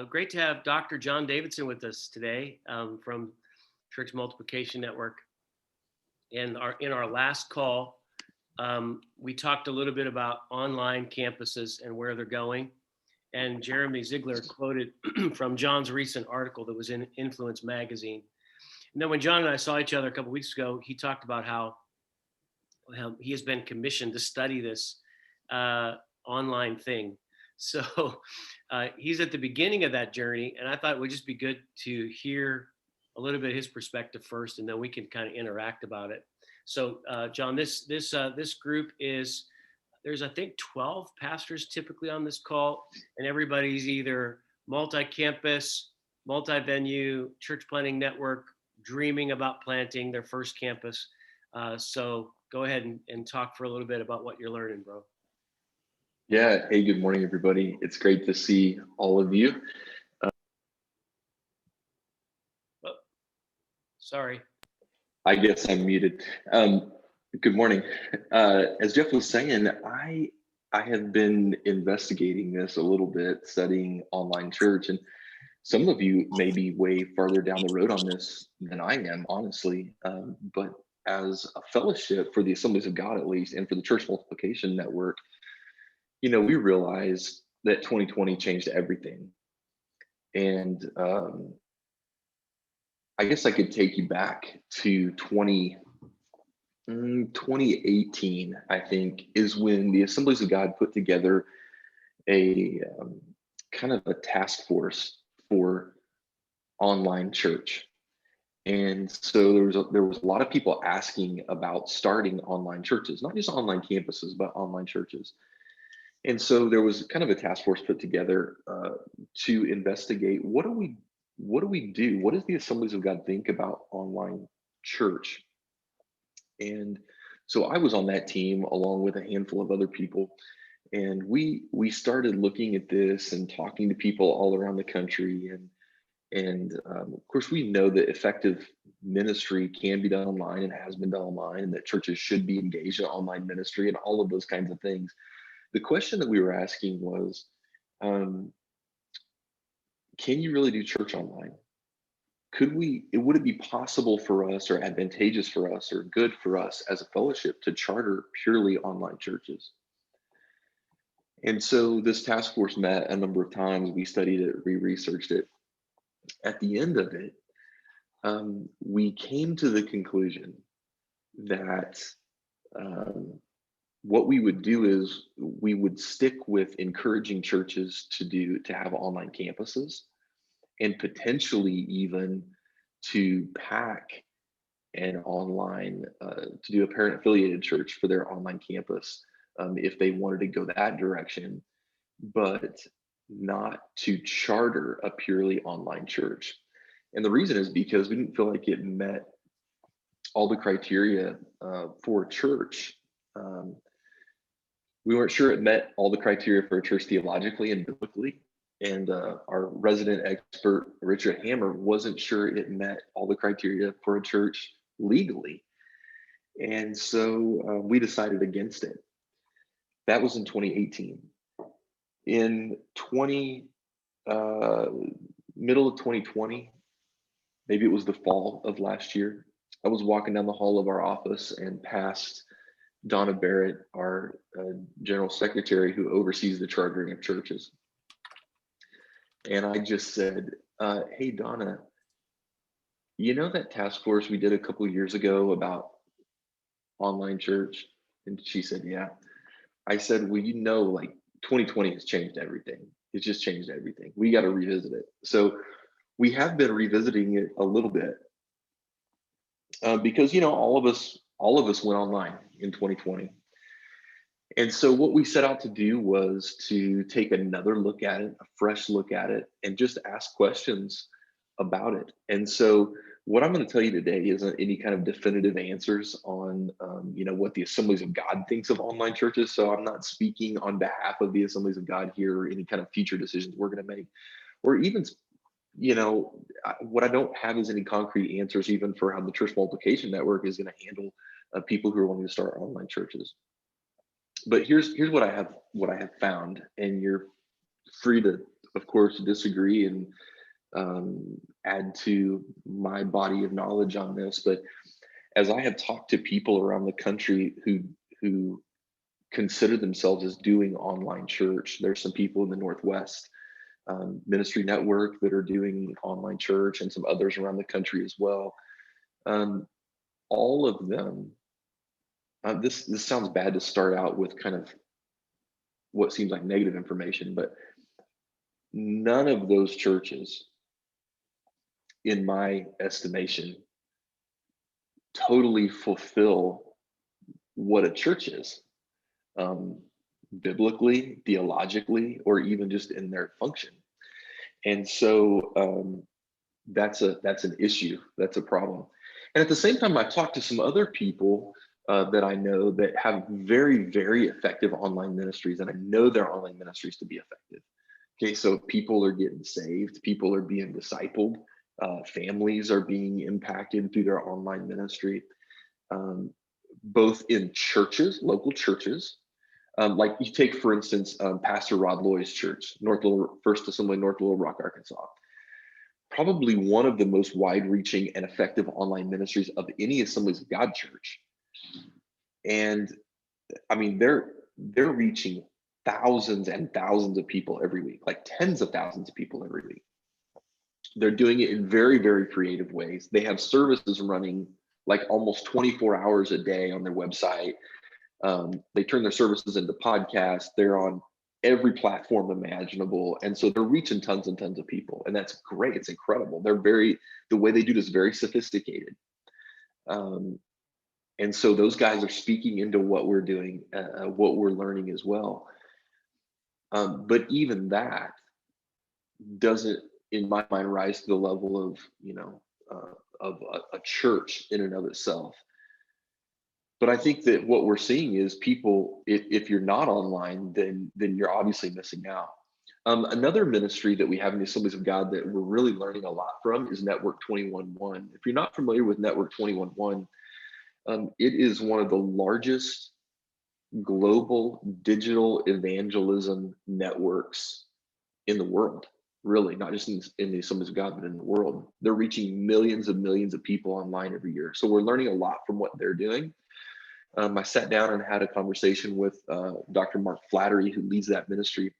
Great to have Dr. John Davidson with us today from Church Multiplication Network. In our last call, we talked a little bit about online campuses and where they're going. And Jeremy Ziegler quoted from John's recent article that was in Influence magazine. And then when John and I saw each other a couple of weeks ago, he talked about how he has been commissioned to study this online thing. So he's at the beginning of that journey, and I thought it would just be good to hear a little bit of his perspective first, and then we can kind of interact about it. So John, this group there's I think 12 pastors typically on this call, and everybody's either multi-campus, multi-venue, church planting network, dreaming about planting their first campus. So go ahead and talk for a little bit about what you're learning, bro. Yeah. Hey, good morning, everybody. It's great to see all of you. Sorry. I guess I'm muted. Good morning. As Jeff was saying, I have been investigating this a little bit, studying online church, and some of you may be way farther down the road on this than I am, honestly. But as a fellowship for the Assemblies of God, at least, and for the Church Multiplication Network, we realized that 2020 changed everything. And I guess I could take you back to 2018, I think, is when the Assemblies of God put together a kind of a task force for online church. And so there was a lot of people asking about starting online churches, not just online campuses, but online churches. And so there was kind of a task force put together to investigate what do we do? What does the Assemblies of God think about online church? And so I was on that team along with a handful of other people, and we started looking at this and talking to people all around the country. And of course, we know that effective ministry can be done online and has been done online, and that churches should be engaged in online ministry and all of those kinds of things. The question that we were asking was, can you really do church online? Would it be possible for us, or advantageous for us, or good for us as a fellowship to charter purely online churches? And so this task force met a number of times. We studied it, we researched it. At the end of it, we came to the conclusion that what we would do is we would stick with encouraging churches to have online campuses, and potentially even to pack an online, to do a parent affiliated church for their online campus if they wanted to go that direction, but not to charter a purely online church. And the reason is because we didn't feel like it met all the criteria for church. We weren't sure it met all the criteria for a church theologically and biblically. And our resident expert, Richard Hammer, wasn't sure it met all the criteria for a church legally. And so we decided against it. That was in 2018. In middle of 2020, maybe it was the fall of last year, I was walking down the hall of our office and passed Donna Barrett, our general secretary who oversees the chartering of churches. And I just said, hey, Donna, that task force we did a couple of years ago about online church? And she said, yeah. I said, well, like 2020 has changed everything. It's just changed everything. We got to revisit it. So we have been revisiting it a little bit because, all of us went online in 2020. And so what we set out to do was to take another look at it, a fresh look at it, and just ask questions about it. And so what I'm going to tell you today isn't any kind of definitive answers on, what the Assemblies of God thinks of online churches. So I'm not speaking on behalf of the Assemblies of God here, or any kind of future decisions we're going to make, or even, what I don't have is any concrete answers even for how the Church Multiplication Network is going to handle people who are wanting to start online churches. But here's what I have found, and you're free to of course, disagree and add to my body of knowledge on this. But as I have talked to people around the country who consider themselves as doing online church, there's some people in the Northwest Ministry Network that are doing online church, and some others around the country as well. All of them, this sounds bad to start out with kind of what seems like negative information, but none of those churches, in my estimation, totally fulfill what a church is, biblically, theologically, or even just in their function. And so that's an issue. That's a problem. And at the same time, I've talked to some other people that I know that have very, very effective online ministries, and I know their online ministries to be effective. Okay, so people are getting saved, people are being discipled, families are being impacted through their online ministry, both in churches, local churches. Like you take, for instance, Pastor Rod Loy's church, First Assembly, North Little Rock, Arkansas. Probably one of the most wide-reaching and effective online ministries of any Assemblies of God church. And I mean, they're reaching thousands and thousands of people every week, like tens of thousands of people every week. They're doing it in very, very creative ways. They have services running like almost 24 hours a day on their website. They turn their services into podcasts. They're on every platform imaginable. And so they're reaching tons and tons of people. And that's great. It's incredible. The way they do this is very sophisticated. And so those guys are speaking into what we're doing, what we're learning as well. But even that doesn't, in my mind, rise to the level of a church in and of itself. But I think that what we're seeing is people, if you're not online, then you're obviously missing out. Another ministry that we have in the Assemblies of God that we're really learning a lot from is Network 21.1. If you're not familiar with Network 21.1, it is one of the largest global digital evangelism networks in the world, really, not just in the Assemblies of God, but in the world. They're reaching millions and millions of people online every year. So we're learning a lot from what they're doing. I sat down and had a conversation with Dr. Mark Flattery, who leads that ministry,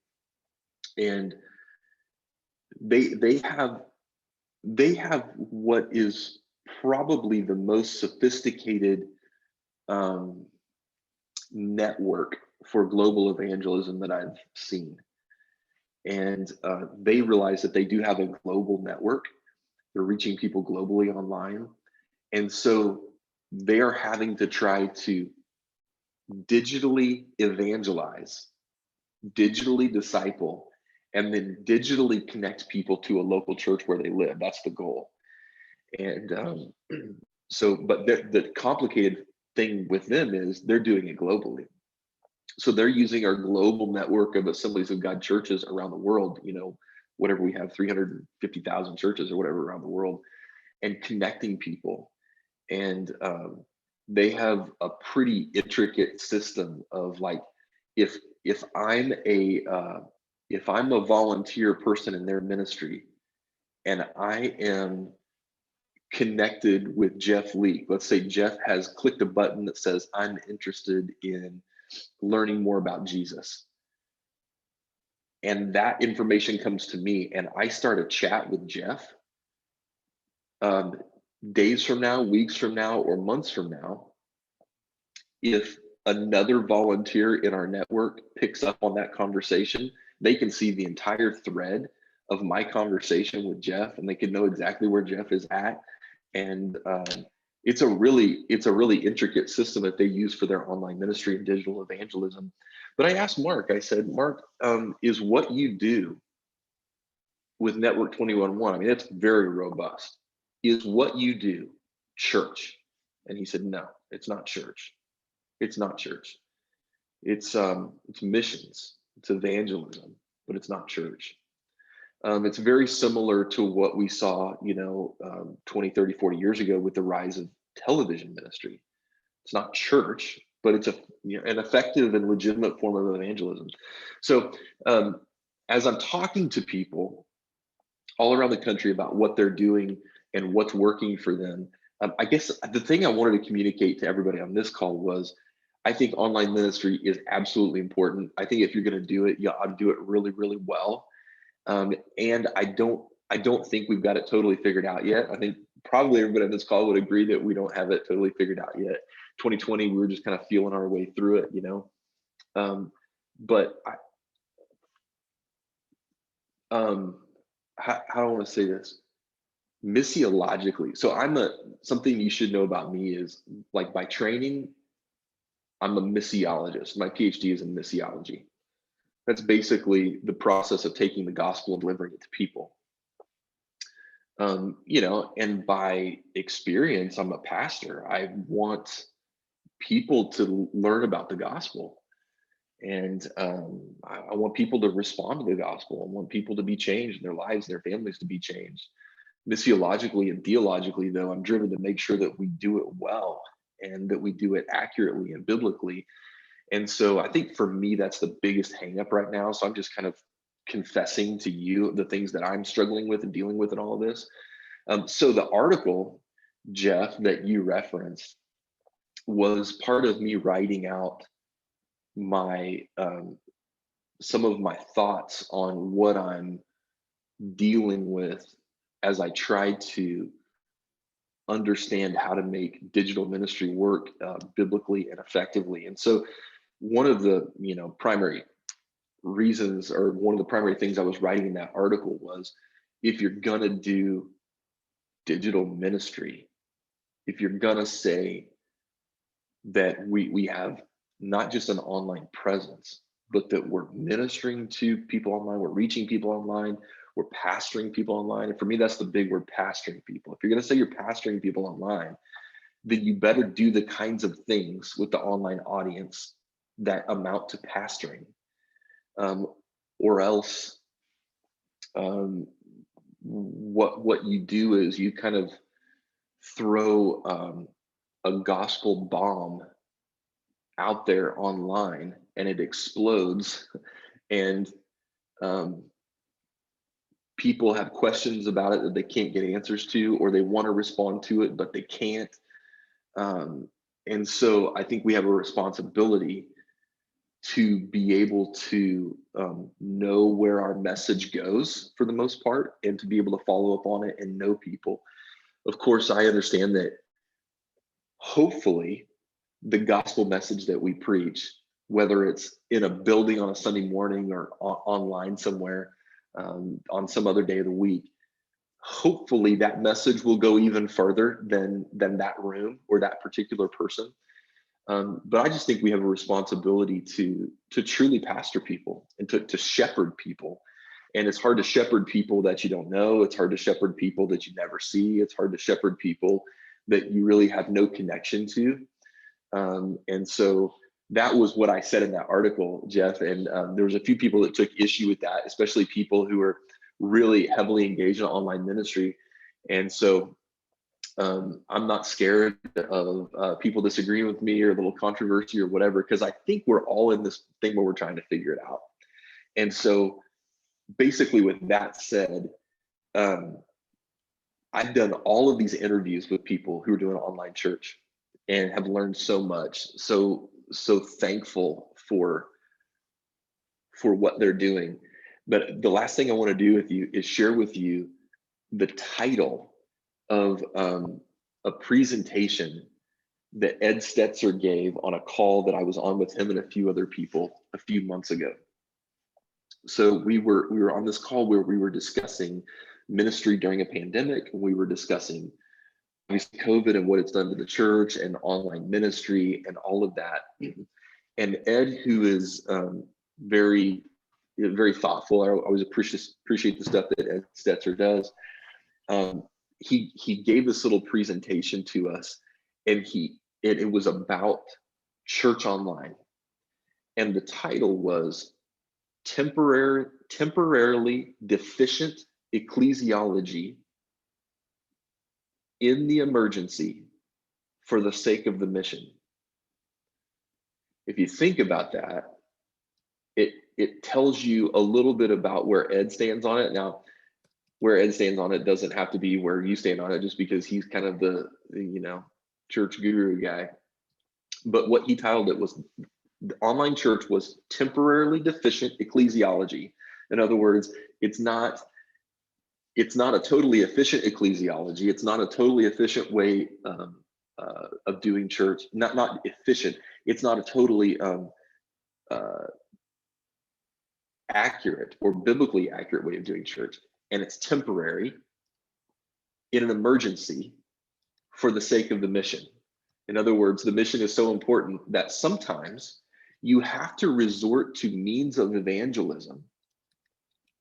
and they have what is probably the most sophisticated network for global evangelism that I've seen. And they realize that they do have a global network. They're reaching people globally online, and so they are having to try to digitally evangelize, digitally disciple, and then digitally connect people to a local church where they live. That's the goal. And but the complicated thing with them is they're doing it globally. So they're using our global network of Assemblies of God churches around the world, whatever we have, 350,000 churches or whatever around the world, and connecting people. And they have a pretty intricate system of, like, if I'm a volunteer person in their ministry and I am connected with Jeff Leake, let's say Jeff has clicked a button that says I'm interested in learning more about Jesus, and that information comes to me and I start a chat with Jeff, days from now, weeks from now, or months from now, if another volunteer in our network picks up on that conversation, they can see the entire thread of my conversation with Jeff, and they can know exactly where Jeff is at. And it's a really intricate system that they use for their online ministry and digital evangelism. But I asked Mark, I said, Mark, is what you do with Network 21.1, I mean, it's very robust. Is what you do church? And he said, no, it's not church. It's not church. It's missions, it's evangelism, but it's not church. It's very similar to what we saw, 20, 30, 40 years ago with the rise of television ministry. It's not church, but it's an effective and legitimate form of evangelism. So as I'm talking to people all around the country about what they're doing and what's working for them, I guess the thing I wanted to communicate to everybody on this call was, I think online ministry is absolutely important. I think if you're going to do it, you ought to do it really, really well. And I don't think we've got it totally figured out yet. I think probably everybody on this call would agree that we don't have it totally figured out yet. 2020, we were just kind of feeling our way through it, but how do I want to say this? Missiologically. So something you should know about me is, like, by training, I'm a missiologist. My PhD is in missiology. That's basically the process of taking the gospel and delivering it to people. And by experience, I'm a pastor. I want people to learn about the gospel. And I want people to respond to the gospel. I want people to be changed, their lives, their families to be changed. Missiologically and theologically, though, I'm driven to make sure that we do it well and that we do it accurately and biblically. And so I think for me, that's the biggest hang up right now. So I'm just kind of confessing to you the things that I'm struggling with and dealing with in all of this. So the article, Jeff, that you referenced was part of me writing out my some of my thoughts on what I'm dealing with as I try to understand how to make digital ministry work biblically and effectively. And so one of the primary reasons, or one of the primary things I was writing in that article was, if you're gonna do digital ministry, if you're gonna say that we have not just an online presence, but that we're ministering to people online, we're reaching people online, we're pastoring people online. And for me, that's the big word, pastoring people. If you're going to say you're pastoring people online, then you better do the kinds of things with the online audience that amount to pastoring. Or else what you do is you kind of throw a gospel bomb out there online, and it explodes, and people have questions about it that they can't get answers to, or they want to respond to it but they can't. And so I think we have a responsibility to be able to know where our message goes for the most part, and to be able to follow up on it and know people. Of course, I understand that hopefully the gospel message that we preach, whether it's in a building on a Sunday morning or online somewhere on some other day of the week, hopefully that message will go even further than that room or that particular person. But I just think we have a responsibility to truly pastor people and to shepherd people. And it's hard to shepherd people that you don't know. It's hard to shepherd people that you never see. It's hard to shepherd people that you really have no connection to. And so that was what I said in that article, Jeff. And there was a few people that took issue with that, especially people who are really heavily engaged in online ministry. And so I'm not scared of people disagreeing with me or a little controversy or whatever, because I think we're all in this thing where we're trying to figure it out. And so basically with that said, I've done all of these interviews with people who are doing online church and have learned so much. So thankful for what they're doing. But the last thing I want to do with you is share with you the title of a presentation that Ed Stetzer gave on a call that I was on with him and a few other people a few months ago. So we were on this call where we were discussing ministry during a pandemic, and we were discussing obviously COVID and what it's done to the church and online ministry and all of that. And Ed, who is very, very thoughtful, I always appreciate the stuff that Ed Stetzer does. He gave this little presentation to us, and it was about church online, and the title was temporarily deficient ecclesiology in the emergency for the sake of the mission. If you think about that, it tells you a little bit about where Ed stands on it. Now, where Ed stands on it doesn't have to be where you stand on it, just because he's kind of the church guru guy. But what he titled it was, the online church was temporarily deficient ecclesiology. In other words, it's not a totally efficient ecclesiology. It's not a totally efficient way of doing church. Not efficient. It's not a totally accurate or biblically accurate way of doing church. And it's temporary in an emergency for the sake of the mission. In other words, the mission is so important that sometimes you have to resort to means of evangelism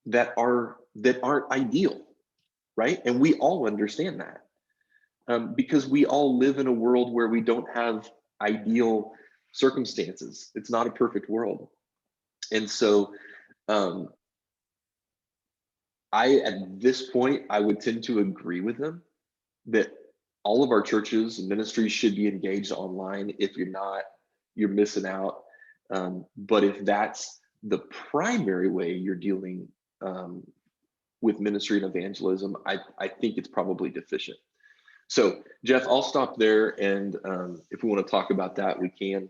that aren't ideal, right? And we all understand that, because we all live in a world where we don't have ideal circumstances. It's not a perfect world. And so at this point, I would tend to agree with them that all of our churches and ministries should be engaged online. If you're not, you're missing out. But if that's the primary way you're dealing with ministry and evangelism, I think it's probably deficient. So, Jeff, I'll stop there. And if we want to talk about that, we can.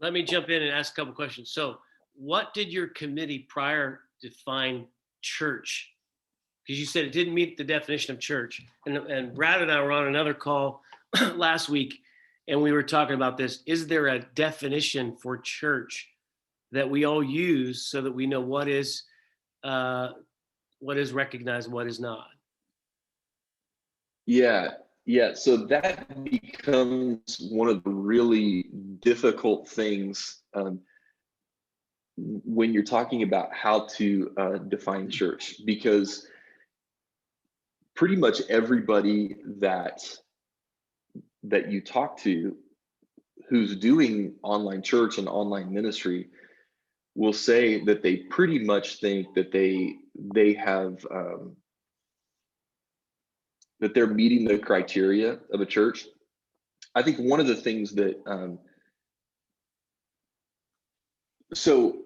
Let me jump in and ask a couple questions. So what did your committee prior define church? Because you said it didn't meet the definition of church. And Brad and I were on another call last week, and we were talking about this. Is there a definition for church that we all use so that we know what is recognized, what is not? Yeah. So that becomes one of the really difficult things when you're talking about how to define church, because pretty much everybody that you talk to who's doing online church and online ministry will say that they pretty much think that they have that they're meeting the criteria of a church. I think one of the things that so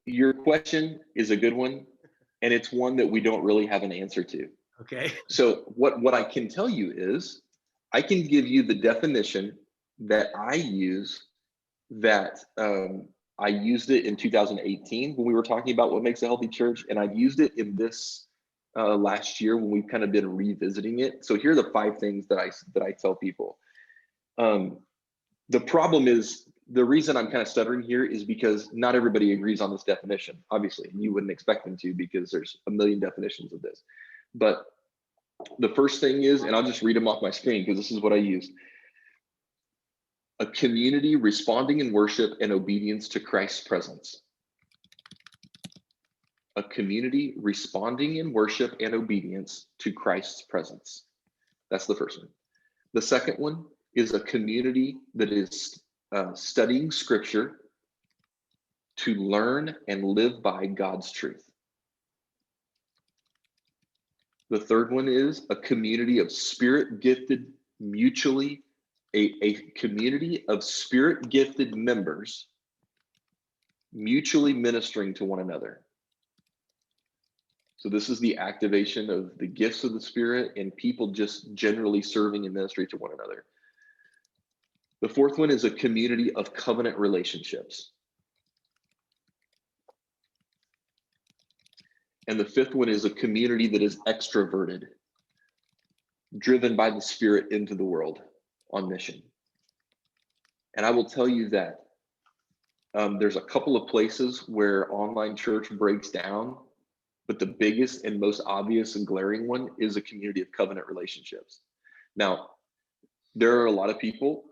your question is a good one, and it's one that we don't really have an answer to. Okay. So what I can tell you is, I can give you the definition that I use, that I used it in 2018 when we were talking about what makes a healthy church, and I've used it in this last year when we've kind of been revisiting it. So here are the 5 things that I tell people. The problem is, the reason I'm kind of stuttering here is because not everybody agrees on this definition. Obviously, you wouldn't expect them to, because there's a million definitions of this. But the first thing is, and I'll just read them off my screen because this is what I used: a community responding in worship and obedience to Christ's presence. A community responding in worship and obedience to Christ's presence. That's the first one. The second one is a community that is studying scripture to learn and live by God's truth. The third one is a community of spirit-gifted, a community of spirit-gifted members mutually ministering to one another. So this is the activation of the gifts of the Spirit and people just generally serving in ministry to one another. The fourth one is a community of covenant relationships. And the fifth one is a community that is extroverted, driven by the Spirit into the world on mission. And I will tell you that there's a couple of places where online church breaks down, but the biggest and most obvious and glaring one is a community of covenant relationships. Now, there are a lot of people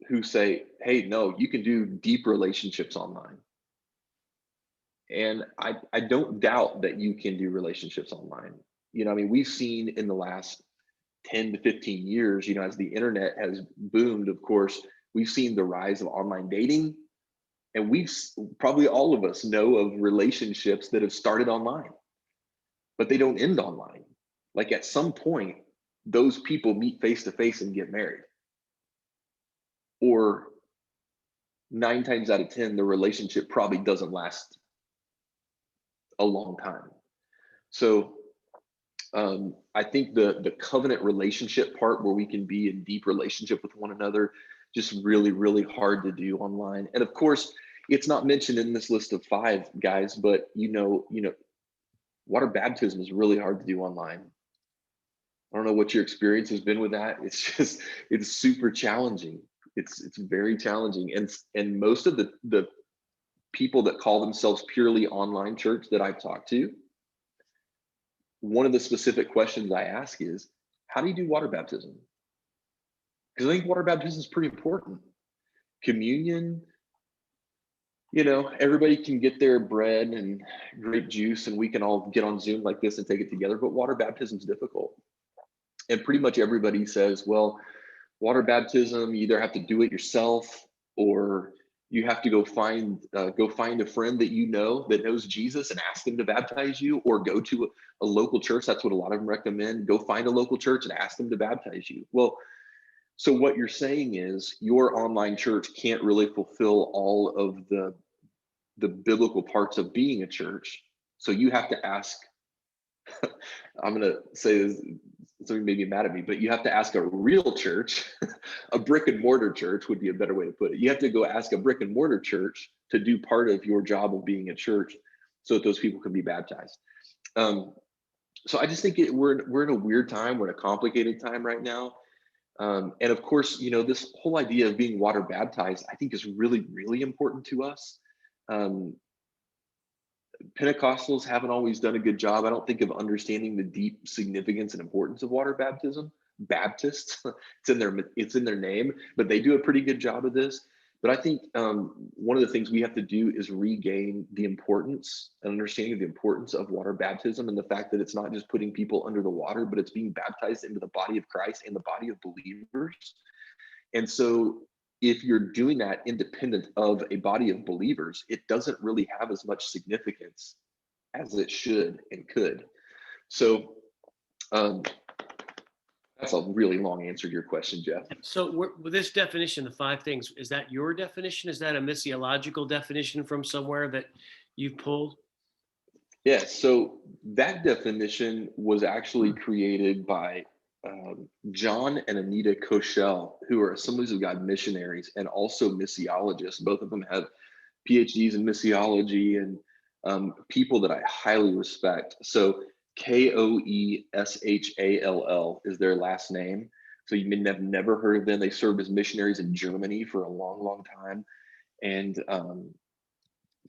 who say, hey, no, you can do deep relationships online. And I don't doubt that you can do relationships online. I mean, we've seen in the last 10 to 15 years, as the internet has boomed, of course, we've seen the rise of online dating. And probably all of us know of relationships that have started online, but they don't end online. Like, at some point, those people meet face to face and get married. Or 9 times out of 10, the relationship probably doesn't last a long time. So I think the covenant relationship part, where we can be in deep relationship with one another, just really, really hard to do online. And of course, it's not mentioned in this list of 5 guys, but water baptism is really hard to do online. I don't know what your experience has been with that. It's super challenging. It's very challenging. And most of the people that call themselves purely online church that I've talked to, one of the specific questions I ask is, how do you do water baptism? Because I think water baptism is pretty important. Communion, everybody can get their bread and grape juice and we can all get on Zoom like this and take it together, but water baptism is difficult. And pretty much everybody says, well, water baptism, you either have to do it yourself, or you have to go find a friend that knows Jesus and ask them to baptize you, or go to a local church. That's what a lot of them recommend. Go find a local church and ask them to baptize you. Well, so what you're saying is your online church can't really fulfill all of the biblical parts of being a church. So you have to ask, I'm going to say this, somebody may be mad at me, but you have to ask a real church, a brick and mortar church would be a better way to put it. You have to go ask a brick and mortar church to do part of your job of being a church so that those people can be baptized. So I just think we're in a weird time. We're in a complicated time right now. And of course, this whole idea of being water baptized, I think is really, really important to us. Pentecostals haven't always done a good job, I don't think, of understanding the deep significance and importance of water baptism. Baptists, it's in their name, but they do a pretty good job of this. But I think one of the things we have to do is regain the importance and understanding of the importance of water baptism, and the fact that it's not just putting people under the water, but it's being baptized into the body of Christ and the body of believers. And so if you're doing that independent of a body of believers, it doesn't really have as much significance as it should and could. So that's a really long answer to your question, Jeff. So with this definition, the 5 things, is that your definition? Is that a missiological definition from somewhere that you've pulled? Yeah, so that definition was actually created by John and Anita Koshel, who are Assemblies of God missionaries and also missiologists. Both of them have PhDs in missiology, and people that I highly respect. So Koeshall is their last name. So you may have never heard of them. They served as missionaries in Germany for a long, long time. And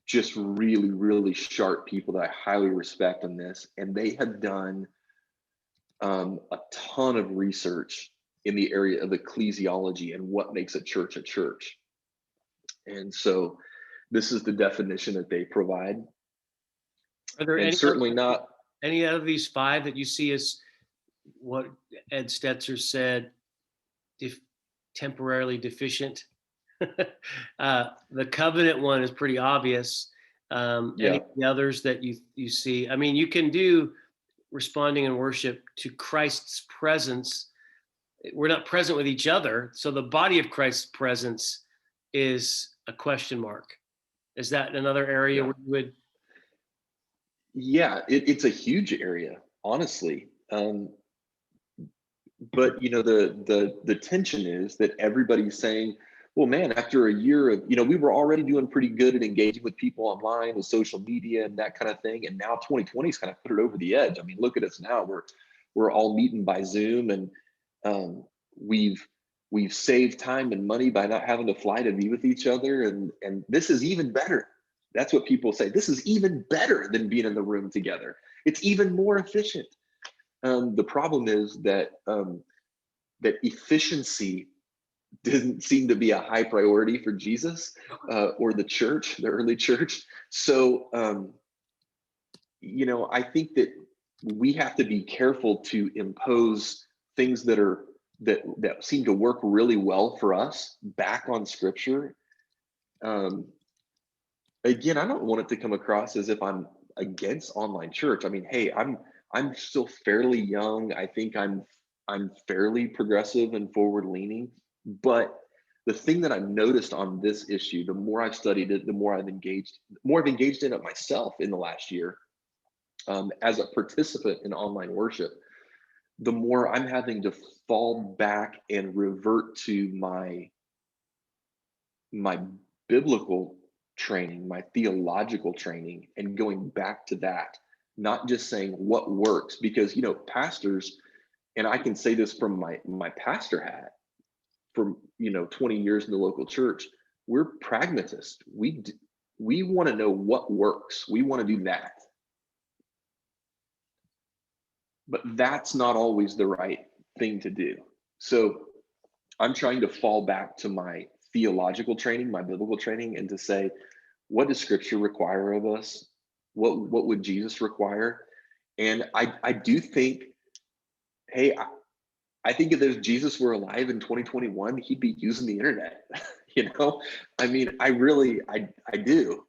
just really, really sharp people that I highly respect on this. And they have done a ton of research in the area of ecclesiology and what makes a church a church. And so this is the definition that they provide. Are there any of these 5 that you see as what Ed Stetzer said, temporarily deficient? The covenant one is pretty obvious. Any of the others that you see? I mean, you can do responding in worship to Christ's presence. We're not present with each other, so the body of Christ's presence is a question mark. Is that another area where you would? Yeah, it's a huge area, honestly. But the tension is that everybody's saying, well, man, after a year of, we were already doing pretty good at engaging with people online with social media and that kind of thing. And now 2020's kind of put it over the edge. I mean, look at us now. We're all meeting by Zoom, and we've saved time and money by not having to fly to be with each other. And this is even better. That's what people say. This is even better than being in the room together. It's even more efficient. The problem is that that efficiency didn't seem to be a high priority for Jesus or the church, the early church. So, I think that we have to be careful to impose things that seem to work really well for us back on Scripture. Again, I don't want it to come across as if I'm against online church. I mean, hey, I'm still fairly young. I think I'm fairly progressive and forward leaning, but the thing that I've noticed on this issue, the more I've studied it, the more I've engaged in it myself in the last year, as a participant in online worship, the more I'm having to fall back and revert to my biblical training, my theological training, and going back to that, not just saying what works, because pastors, and I can say this from my pastor hat, from 20 years in the local church, we're pragmatists. We want to know what works. We want to do that. But that's not always the right thing to do. So I'm trying to fall back to my theological training, my biblical training, and to say, what does scripture require of us? What would Jesus require? And I do think, hey, I think if Jesus were alive in 2021, he'd be using the internet. I mean, I do.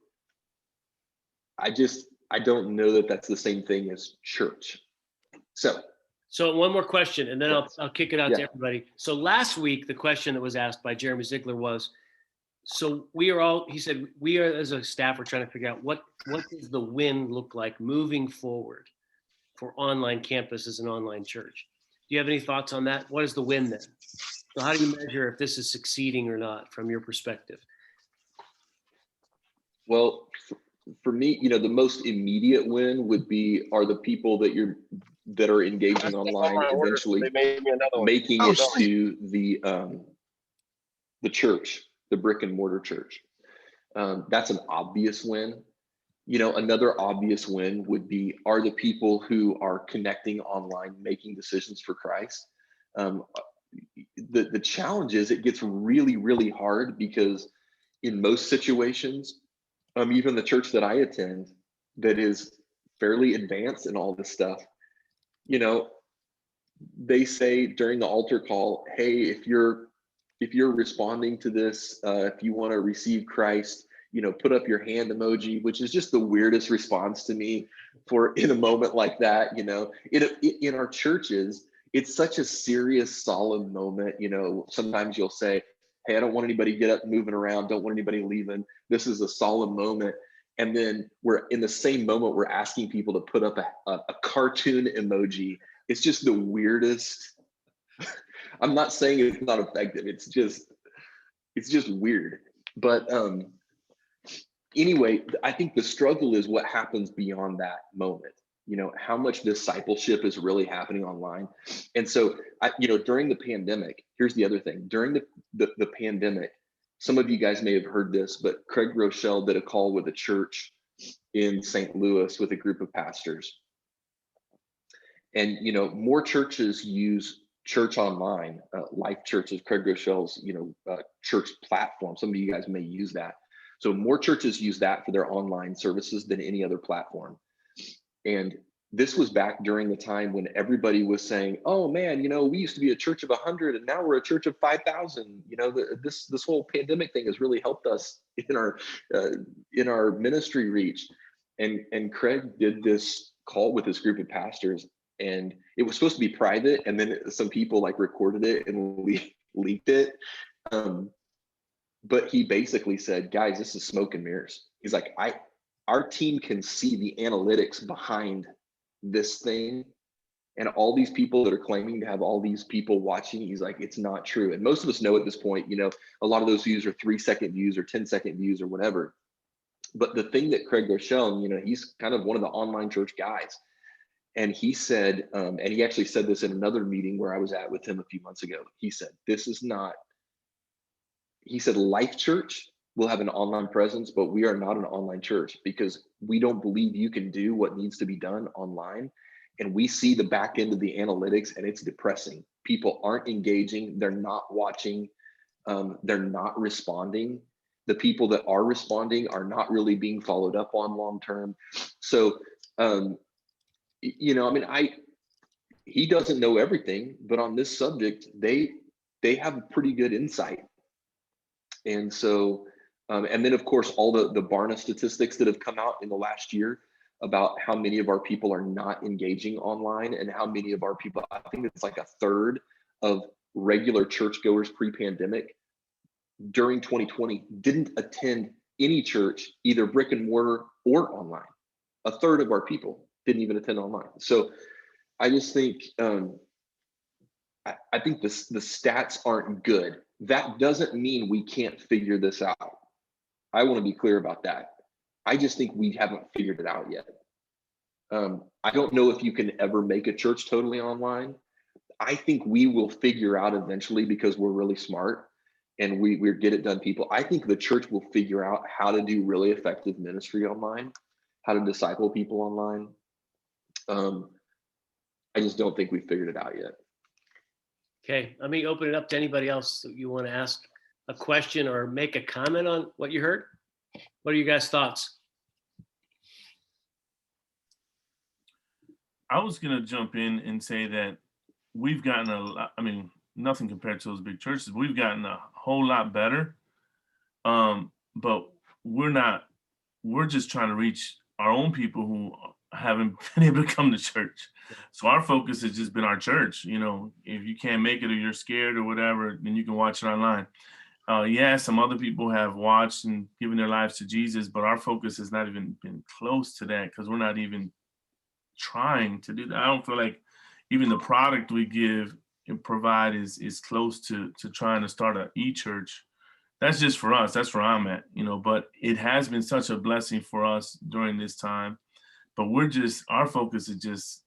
I don't know that that's the same thing as church. So one more question, and then I'll kick it out to Yeah. everybody. So last week, the question that was asked by Jeremy Ziegler was, so he said, we are as a staff, we're trying to figure out what does the win look like moving forward for online campus as an online church? Do you have any thoughts on that? What is the win then? So how do you measure if this is succeeding or not from your perspective? Well, for me, the most immediate win would be, are the people that are engaging online eventually making it to the church, the brick and mortar church. That's an obvious win. Another obvious win would be, are the people who are connecting online making decisions for Christ? The challenge is it gets really, really hard, because in most situations, even the church that I attend that is fairly advanced in all this stuff, they say during the altar call, hey, if you're responding to this, if you want to receive Christ, put up your hand emoji, which is just the weirdest response to me for in a moment like that. In our churches, it's such a serious, solemn moment. Sometimes you'll say, hey, I don't want anybody get up moving around, don't want anybody leaving. This is a solemn moment. And then we're in the same moment, we're asking people to put up a cartoon emoji. It's just the weirdest. I'm not saying it's not effective. It's just weird. But anyway, I think the struggle is what happens beyond that moment. How much discipleship is really happening online. And so, during the pandemic, here's the other thing. During the pandemic, some of you guys may have heard this, but Craig Rochelle did a call with a church in St. Louis with a group of pastors. And, more churches use church online, Life Church is Craig Rochelle's, church platform. Some of you guys may use that. So more churches use that for their online services than any other platform. And this was back during the time when everybody was saying, oh man, we used to be a church of 100 and now we're a church of 5,000. This whole pandemic thing has really helped us in our ministry reach. And Craig did this call with this group of pastors, and it was supposed to be private, and then some people recorded it and leaked it. But he basically said, guys, this is smoke and mirrors. He's like, our team can see the analytics behind this thing, and all these people that are claiming to have all these people watching, he's like, it's not true. And most of us know at this point, a lot of those views are 3-second views or 10-second views or whatever. But the thing that Craig Rochelle, he's kind of one of the online church guys. And he said, and he actually said this in another meeting where I was at with him a few months ago. He said, Life Church will have an online presence, but we are not an online church, because we don't believe you can do what needs to be done online. And we see the back end of the analytics, and it's depressing. People aren't engaging. They're not watching. They're not responding. The people that are responding are not really being followed up on long term. So, he doesn't know everything, but on this subject, they have a pretty good insight. And so, and then of course, all the Barna statistics that have come out in the last year about how many of our people are not engaging online, and how many of our people, I think it's like a third of regular churchgoers pre-pandemic during 2020 didn't attend any church, either brick and mortar or online. A third of our people didn't even attend online. So I just think, I think the stats aren't good. That doesn't mean we can't figure this out. I want to be clear about that. I just think we haven't figured it out yet. I don't know if you can ever make a church totally online. I think we will figure out eventually, because we're really smart and we're get it done people. I think the church will figure out how to do really effective ministry online, how to disciple people online. I just don't think we've figured it out yet. Okay, let me open it up to anybody else that you want to ask a question or make a comment on what you heard. What are you guys' thoughts? I was going to jump in and say that we've gotten a lot, I mean, nothing compared to those big churches. We've gotten a whole lot better. But we're just trying to reach our own people who haven't been able to come to church. So our focus has just been our church. You know, if you can't make it or you're scared or whatever, then you can watch it online. Yeah, some other people have watched and given their lives to Jesus, but our focus has not even been close to that, because we're not even trying to do that. I don't feel like even the product we give and provide is close to trying to start an e-church. That's just for us. That's where I'm at, you know, but it has been such a blessing for us during this time. But our focus is just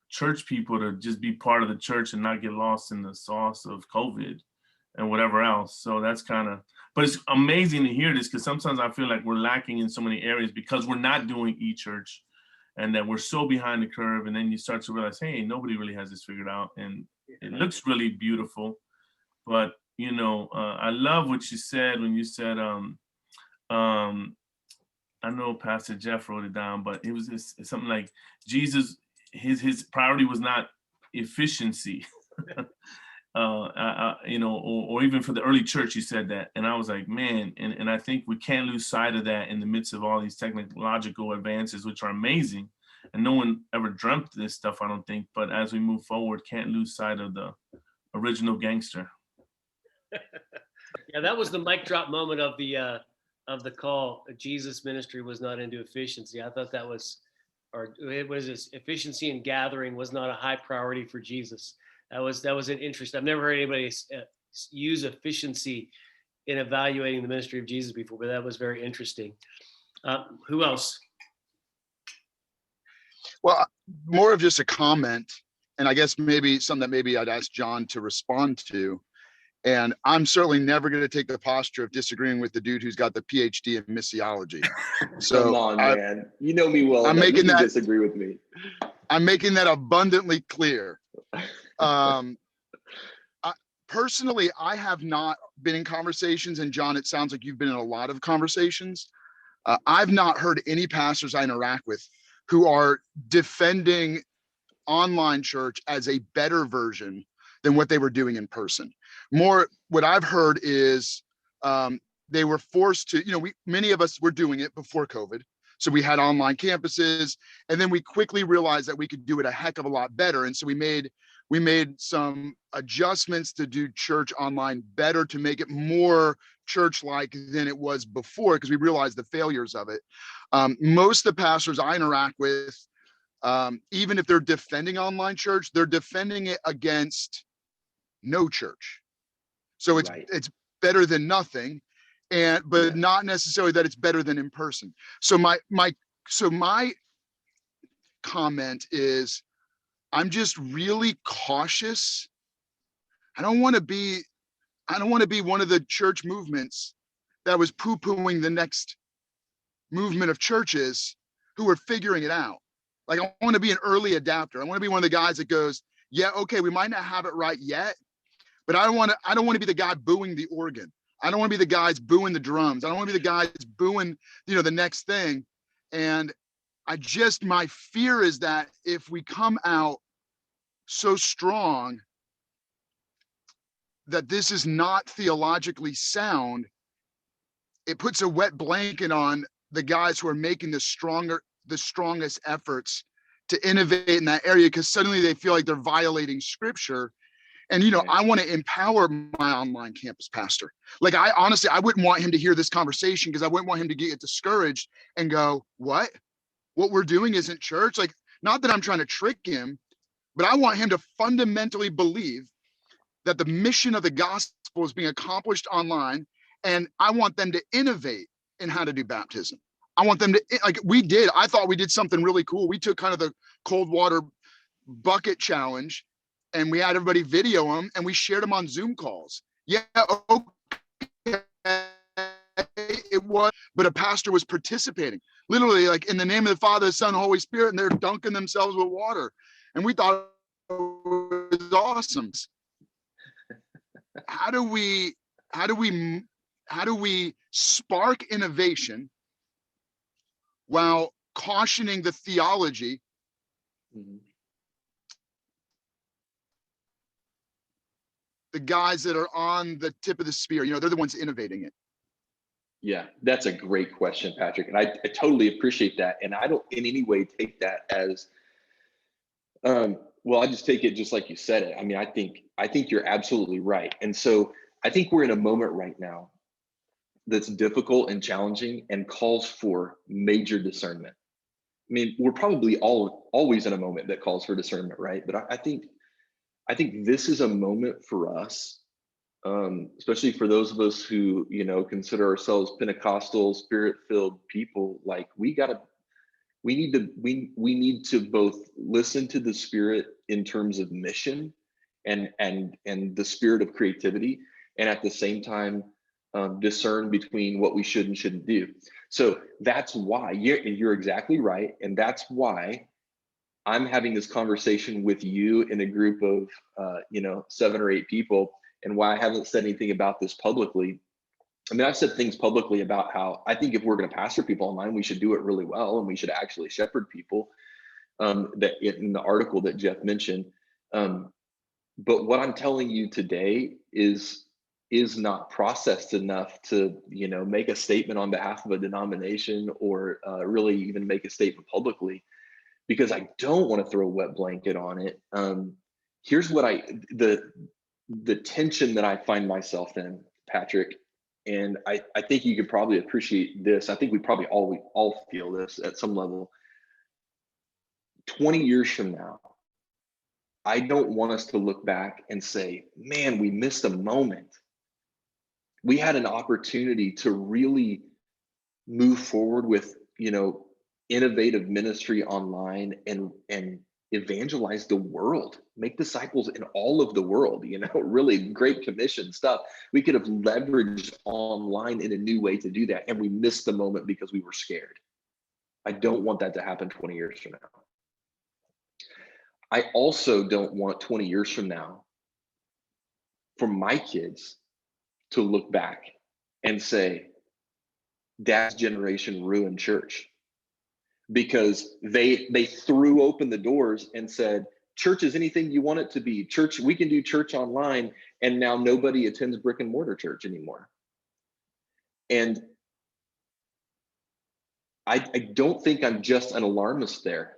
church people to just be part of the church and not get lost in the sauce of COVID and whatever else. So that's but it's amazing to hear this, because sometimes I feel like we're lacking in so many areas because we're not doing e-church, and that we're so behind the curve. And then you start to realize, hey, nobody really has this figured out, and it looks really beautiful. But, you know, I love what you said when you said, I know Pastor Jeff wrote it down, but it was something like Jesus, his priority was not efficiency. You know, or even for the early church, you said that. And I was like, man, and I think we can't lose sight of that in the midst of all these technological advances, which are amazing. And no one ever dreamt this stuff, I don't think. But as we move forward, can't lose sight of the original gangster. Yeah, that was the mic drop moment of the call. Jesus' ministry was not into efficiency. I thought that was, or it was this efficiency in gathering was not a high priority for Jesus. That was an interest. I've never heard anybody use efficiency in evaluating the ministry of Jesus before, but that was very interesting. Who else? Well, more of just a comment, and I guess maybe something that maybe I'd ask John to respond to. And I'm certainly never going to take the posture of disagreeing with the dude who's got the PhD in missiology. So come on, man. You know me well. I'm making that disagree with me. I'm making that abundantly clear. Personally, I have not been in conversations, and John, it sounds like you've been in a lot of conversations. I've not heard any pastors I interact with who are defending online church as a better version than what they were doing in person. More, what I've heard is they were forced to, you know, many of us were doing it before COVID. So we had online campuses, and then we quickly realized that we could do it a heck of a lot better. And so we made some adjustments to do church online better, to make it more church-like than it was before, because we realized the failures of it. Most of the pastors I interact with, even if they're defending online church, they're defending it against no church. So it's better than nothing, but not necessarily that it's better than in person. So my comment is, I'm just really cautious. I don't want to be one of the church movements that was poo-pooing the next movement of churches who are figuring it out. Like, I want to be an early adapter. I want to be one of the guys that goes, yeah, okay, we might not have it right yet, but I don't want to be the guy booing the organ. I don't want to be the guys booing the drums. I don't want to be the guys booing, the next thing. And my fear is that if we come out so strong that this is not theologically sound, it puts a wet blanket on the guys who are making the strongest efforts to innovate in that area, because suddenly they feel like they're violating scripture. And, you know, Right. I want to empower my online campus pastor. Like, I honestly, I wouldn't want him to hear this conversation because I wouldn't want him to get discouraged and go, what we're doing isn't church. Like, not that I'm trying to trick him, but I want him to fundamentally believe that the mission of the gospel is being accomplished online. And I want them to innovate in how to do baptism. I want them to, like I thought we did something really cool. We took kind of the cold water bucket challenge and we had everybody video them and we shared them on Zoom calls. Yeah, okay. It was, but a pastor was participating, literally, like, in the name of the Father, the Son, and Holy Spirit, and they're dunking themselves with water. And we thought it was awesome. How do we spark innovation while cautioning the theology? Mhm. The guys that are on the tip of the spear, you know, they're the ones innovating it. Yeah, that's a great question, Patrick. And I totally appreciate that. And I don't in any way take that as, well, I just take it just like you said it. I mean, I think you're absolutely right. And so I think we're in a moment right now that's difficult and challenging and calls for major discernment. I mean, we're probably always in a moment that calls for discernment, right? But I think this is a moment for us, especially for those of us who, you know, consider ourselves Pentecostal, Spirit-filled people. Like, we need to both listen to the Spirit in terms of mission and the spirit of creativity, and at the same time discern between what we should and shouldn't do. So that's why you're exactly right, and that's why I'm having this conversation with you in a group of 7 or 8 people, and why I haven't said anything about this publicly. I mean, I've said things publicly about how I think if we're going to pastor people online, we should do it really well, and we should actually shepherd people. That in the article that Jeff mentioned. But what I'm telling you today is not processed enough to, you know, make a statement on behalf of a denomination, or really even make a statement publicly, because I don't want to throw a wet blanket on it. Here's what the tension that I find myself in, Patrick, and I think you could probably appreciate this. I think we probably all feel this at some level. 20 years from now, I don't want us to look back and say, man, we missed a moment. We had an opportunity to really move forward with, you know, innovative ministry online and evangelize the world, make disciples in all of the world, you know, really Great Commission stuff. We could have leveraged online in a new way to do that. And we missed the moment because we were scared. I don't want that to happen 20 years from now. I also don't want 20 years from now for my kids to look back and say, Dad's generation ruined church, because they threw open the doors and said, church is anything you want it to be. Church, we can do church online, and now nobody attends brick and mortar church anymore. And I don't think I'm just an alarmist there.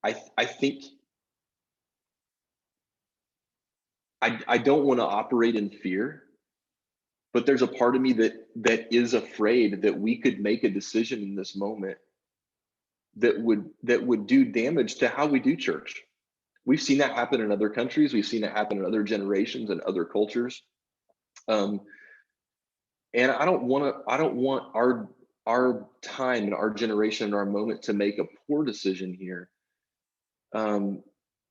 I think I don't want to operate in fear, but there's a part of me that is afraid that we could make a decision in this moment that would do damage to how we do church. We've seen that happen in other countries. We've seen it happen in other generations and other cultures. And I don't want our time and our generation and our moment to make a poor decision here.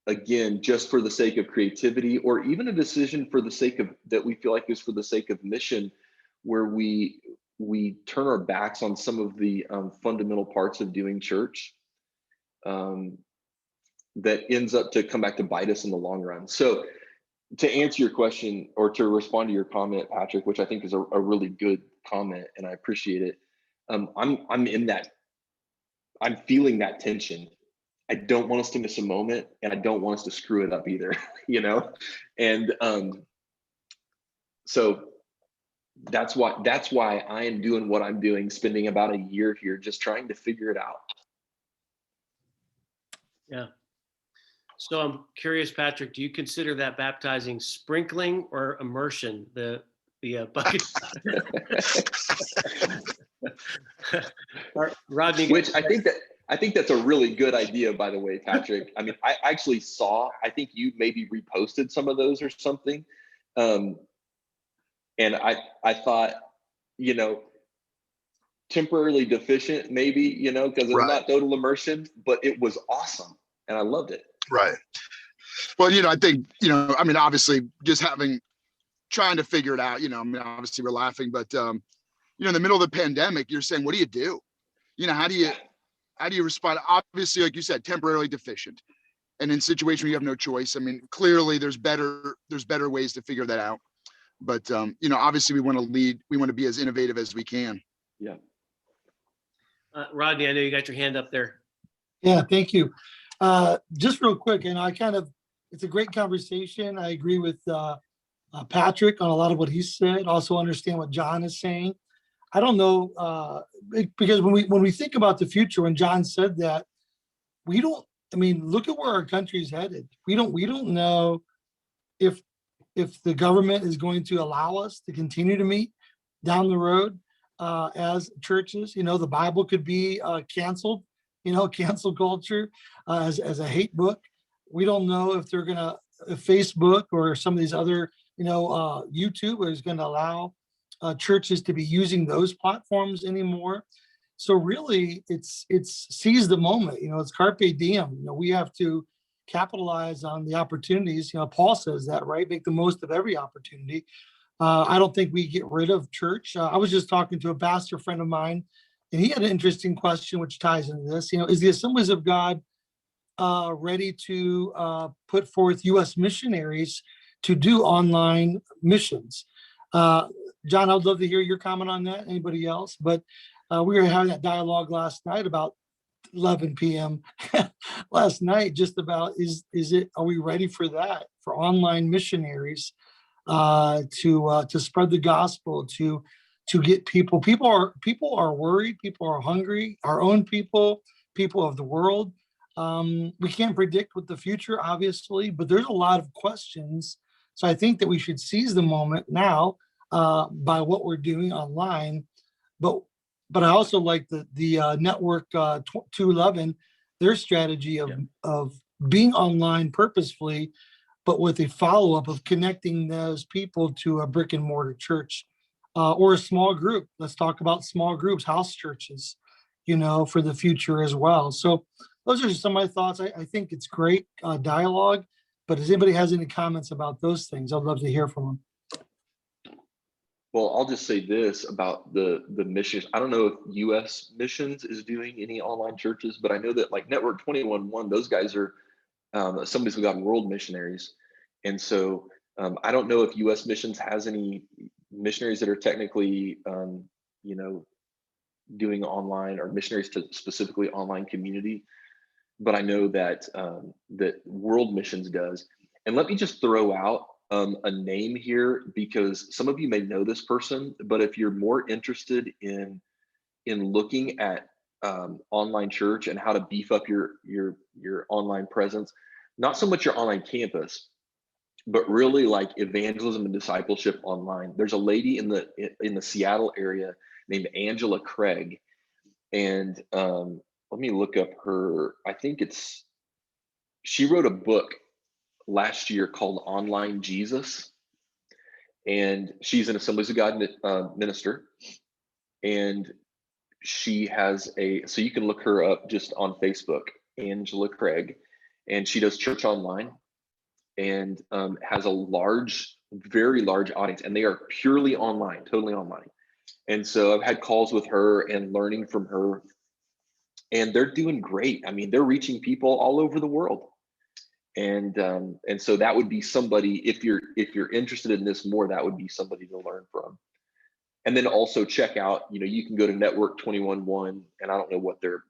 Again, just for the sake of creativity, or even a decision for the sake of that we feel like is for the sake of mission, where we turn our backs on some of the fundamental parts of doing church, that ends up to come back to bite us in the long run. So to answer your question, or to respond to your comment, Patrick, which I think is a really good comment, and I appreciate it. I'm in that, I'm feeling that tension. I don't want us to miss a moment, and I don't want us to screw it up either, you know? And so that's why I am doing what I'm doing, spending about a year here, just trying to figure it out. Yeah. So I'm curious, Patrick, do you consider that baptizing sprinkling or immersion? The bucket. Rodney, Which I think that's a really good idea, by the way, Patrick. I mean, I actually saw, I think you maybe reposted some of those or something. And I thought, you know, temporarily deficient, maybe, you know, because it's Right. not total immersion, but it was awesome. And I loved it. Right. Well, you know, I think, you know, I mean, obviously just trying to figure it out, you know, I mean, obviously we're laughing, but, you know, in the middle of the pandemic, you're saying, what do you do? You know, how do you respond? Obviously, like you said, temporarily deficient. And in situations where you have no choice, I mean, clearly there's better ways to figure that out. But, you know, obviously we want to lead, we want to be as innovative as we can. Yeah. Rodney, I know you got your hand up there. Yeah, thank you. Just real quick, and it's a great conversation. I agree with Patrick on a lot of what he said. Also understand what John is saying. I don't know, because when we think about the future, when John said that, look at where our country is headed. We don't know if the government is going to allow us to continue to meet down the road as churches. You know, the Bible could be canceled, you know, cancel culture as a hate book. We don't know if they're gonna, if Facebook or some of these other, you know, YouTube is gonna allow churches to be using those platforms anymore. So really it's seize the moment, you know, it's carpe diem. You know, we have to capitalize on the opportunities. You know, Paul says that, right? Make the most of every opportunity. I don't think we get rid of church. I was just talking to a pastor friend of mine, and he had an interesting question which ties into this. You know, is the Assemblies of God ready to put forth U.S. missionaries to do online missions? John, I'd love to hear your comment on that. Anybody else? But we were having that dialogue last night about 11 p.m. last night, just about are we ready for that, for online missionaries to spread the gospel, to get people are worried, people are hungry, our own people of the world. We can't predict what the future, obviously, but there's a lot of questions. So I think that we should seize the moment now by what we're doing online. But I also like the network 211, their strategy of being online purposefully, but with a follow-up of connecting those people to a brick and mortar church or a small group. Let's talk about small groups, house churches, you know, for the future as well. So those are just some of my thoughts. I think it's great dialogue, but if anybody has any comments about those things, I'd love to hear from them. Well, I'll just say this about the missions. I don't know if U.S. Missions is doing any online churches, but I know that like Network 211, those guys are Assemblies of God World missionaries. And so I don't know if U.S. Missions has any missionaries that are technically, you know, doing online or missionaries to specifically online community. But I know that that World Missions does. And let me just throw out a name here, because some of you may know this person, but if you're more interested in looking at online church and how to beef up your online presence, not so much your online campus, but really like evangelism and discipleship online. There's a lady in the Seattle area named Angela Craig, and let me look up her. I think she wrote a book last year called Online Jesus, and she's an Assemblies of God minister, and she has so you can look her up just on Facebook, Angela Craig, and she does church online and has a very large audience, and they are purely online, totally online. And so I've had calls with her and learning from her, and they're doing great. I mean, they're reaching people all over the world. And so that would be somebody, if you're interested in this more, that would be somebody to learn from. And then also check out, you know, you can go to Network 211, and I don't know what their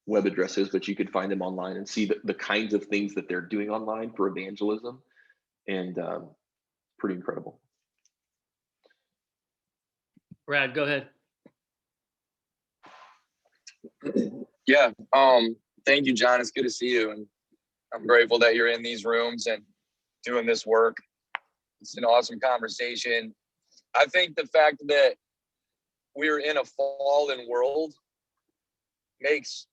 web address is, but you could find them online and see the kinds of things that they're doing online for evangelism, and pretty incredible. Brad, go ahead. Yeah. Thank you, John. It's good to see you. And I'm grateful that you're in these rooms and doing this work. It's an awesome conversation. I think the fact that we're in a fallen world makes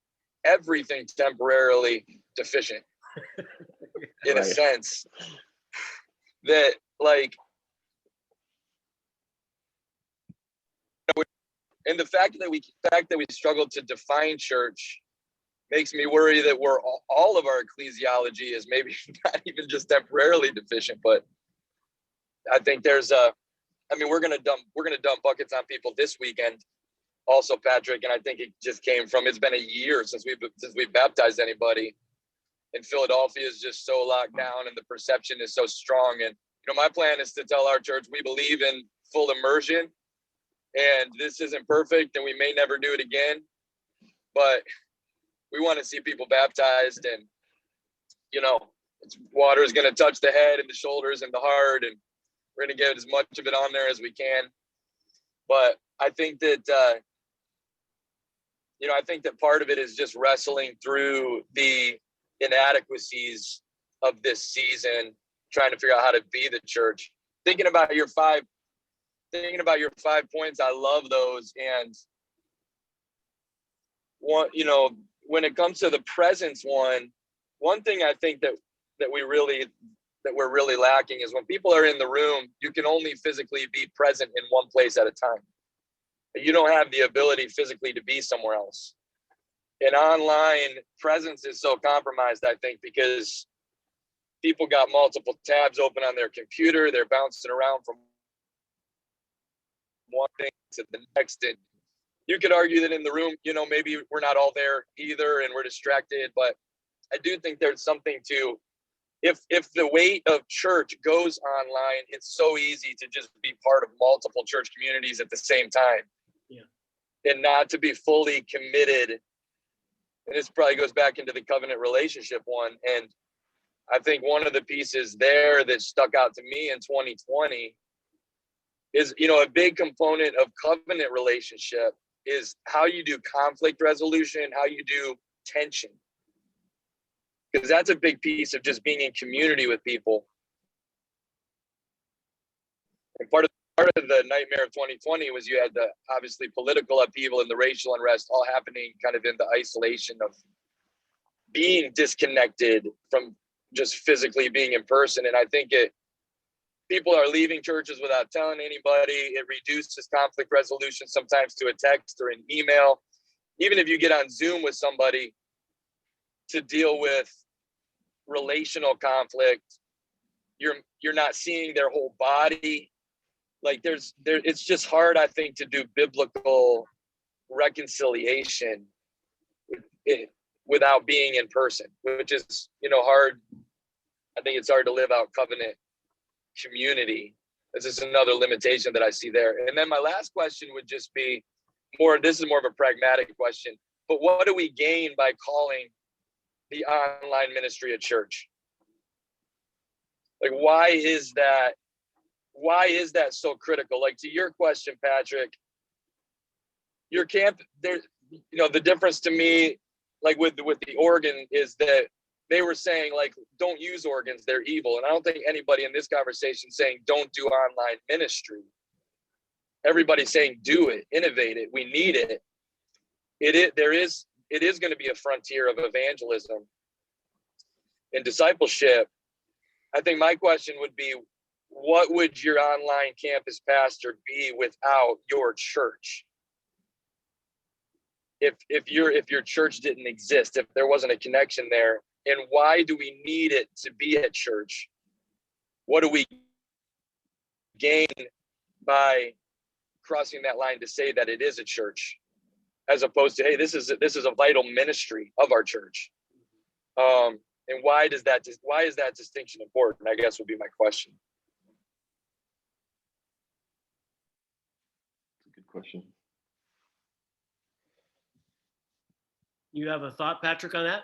everything temporarily deficient in a sense that, like, and the fact that we struggle to define church makes me worry that we're all of our ecclesiology is maybe not even just temporarily deficient. But I think there's we're gonna dump buckets on people this weekend also, Patrick, and I think it just came from, it's been a year since we've baptized anybody, and Philadelphia is just so locked down and the perception is so strong. And my plan is to tell our church we believe in full immersion, and this isn't perfect and we may never do it again, but we want to see people baptized, and water is going to touch the head and the shoulders and the heart, and we're going to get as much of it on there as we can. But I think that I think that part of it is just wrestling through the inadequacies of this season, trying to figure out how to be the church. Thinking about your 5 points, I love those. And when it comes to the presence one thing I think that we're really lacking is when people are in the room, you can only physically be present in one place at a time. You don't have the ability physically to be somewhere else. And online presence is so compromised, I think, because people got multiple tabs open on their computer. They're bouncing around from one thing to the next. And you could argue that in the room, maybe we're not all there either and we're distracted. But I do think there's something to, if the weight of church goes online, it's so easy to just be part of multiple church communities at the same time. Yeah. And not to be fully committed. And this probably goes back into the covenant relationship one. And I think one of the pieces there that stuck out to me in 2020 is, a big component of covenant relationship is how you do conflict resolution, how you do tension. Because that's a big piece of just being in community with people. And part of the nightmare of 2020 was you had the obviously political upheaval and the racial unrest all happening kind of in the isolation of being disconnected from just physically being in person. And I think people are leaving churches without telling anybody. It reduces conflict resolution sometimes to a text or an email. Even if you get on Zoom with somebody to deal with relational conflict, you're not seeing their whole body. Like it's just hard, I think, to do biblical reconciliation without being in person, which is, hard. I think it's hard to live out covenant community. This is another limitation that I see there. And then my last question would just be this is more of a pragmatic question, but what do we gain by calling the online ministry a church? Like, why is that so critical? Like, to your question, Patrick, your camp there, the difference to me, like with the organ, is that they were saying, like, don't use organs, they're evil. And I don't think anybody in this conversation saying don't do online ministry. Everybody's saying do it, innovate it, we need it. It is going to be a frontier of evangelism and discipleship. I think my question would be, what would your online campus pastor be without your church? If your church didn't exist, if there wasn't a connection there, and why do we need it to be at church? What do we gain by crossing that line to say that it is a church, as opposed to, hey, this is a vital ministry of our church? And why is that distinction important? I guess would be my question. Good question. You have a thought, Patrick, on that?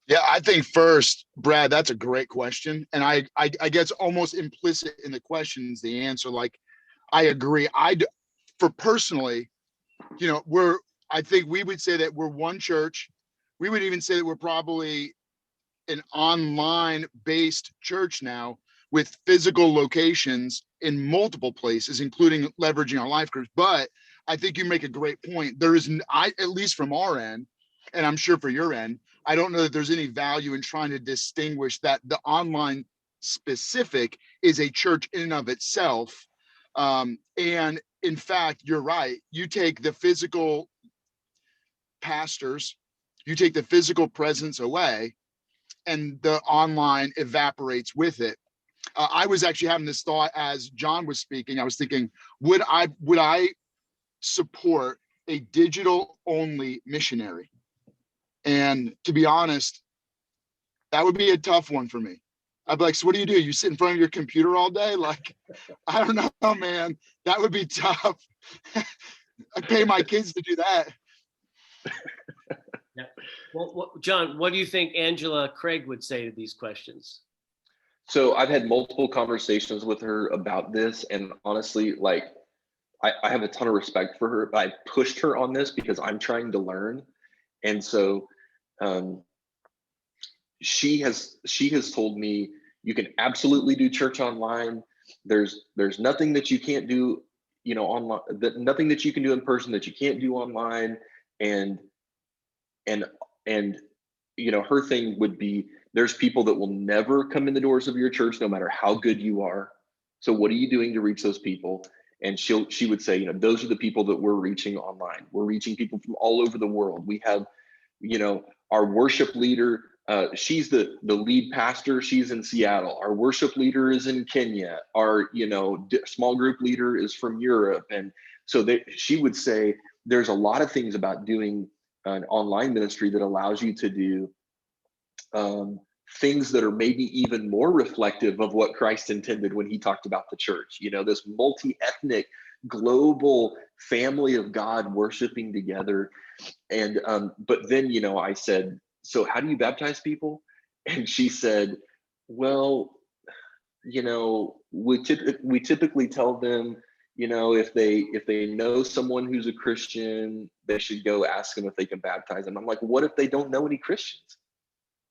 Yeah, I think first, Brad, that's a great question. And I guess almost implicit in the questions, the answer, like, I agree. For personally, I think we would say that we're one church. we would even say that we're probably an online based church now with physical locations in multiple places, including leveraging our life groups. But I think you make a great point. There is, at least from our end, and I'm sure for your end, I don't know that there's any value in trying to distinguish that the online specific is a church in and of itself. And in fact, you're right. You take the physical pastors, you take the physical presence away, and the online evaporates with it. I was actually having this thought as John was speaking. I was thinking, would I support a digital only missionary? And to be honest, that would be a tough one for me. I'd be like, so what do? You sit in front of your computer all day? Like, I don't know, man. That would be tough. I pay my kids to do that. Yeah. Well, John, what do you think Angela Craig would say to these questions? So I've had multiple conversations with her about this, and honestly, like, I have a ton of respect for her, but I pushed her on this because I'm trying to learn. And so she has told me, you can absolutely do church online. There's nothing that you can't do, online, nothing that you can do in person that you can't do online. And her thing would be, there's people that will never come in the doors of your church, no matter how good you are. So what are you doing to reach those people? And she would say, those are the people that we're reaching online. We're reaching people from all over the world. We have, our worship leader, she's the lead pastor. She's in Seattle. Our worship leader is in Kenya. Our, small group leader is from Europe. And so she would say, there's a lot of things about doing an online ministry that allows you to do things that are maybe even more reflective of what Christ intended when he talked about the church, this multi-ethnic global family of God worshiping together. And but then I said, so how do you baptize people? And she said, well, we typically tell them, if they know someone who's a Christian, they should go ask them if they can baptize them. I'm like, what if they don't know any Christians?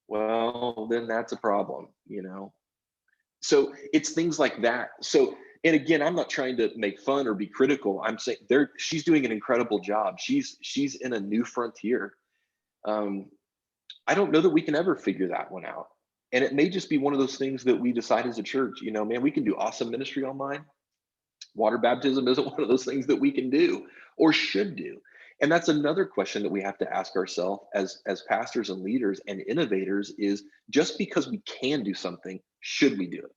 Well, then that's a problem, So it's things like that. So, and again, I'm not trying to make fun or be critical. I'm saying she's doing an incredible job. She's in a new frontier. I don't know that we can ever figure that one out. And it may just be one of those things that we decide as a church, man, we can do awesome ministry online. Water baptism isn't one of those things that we can do or should do. And that's another question that we have to ask ourselves as pastors and leaders and innovators is, just because we can do something, should we do it?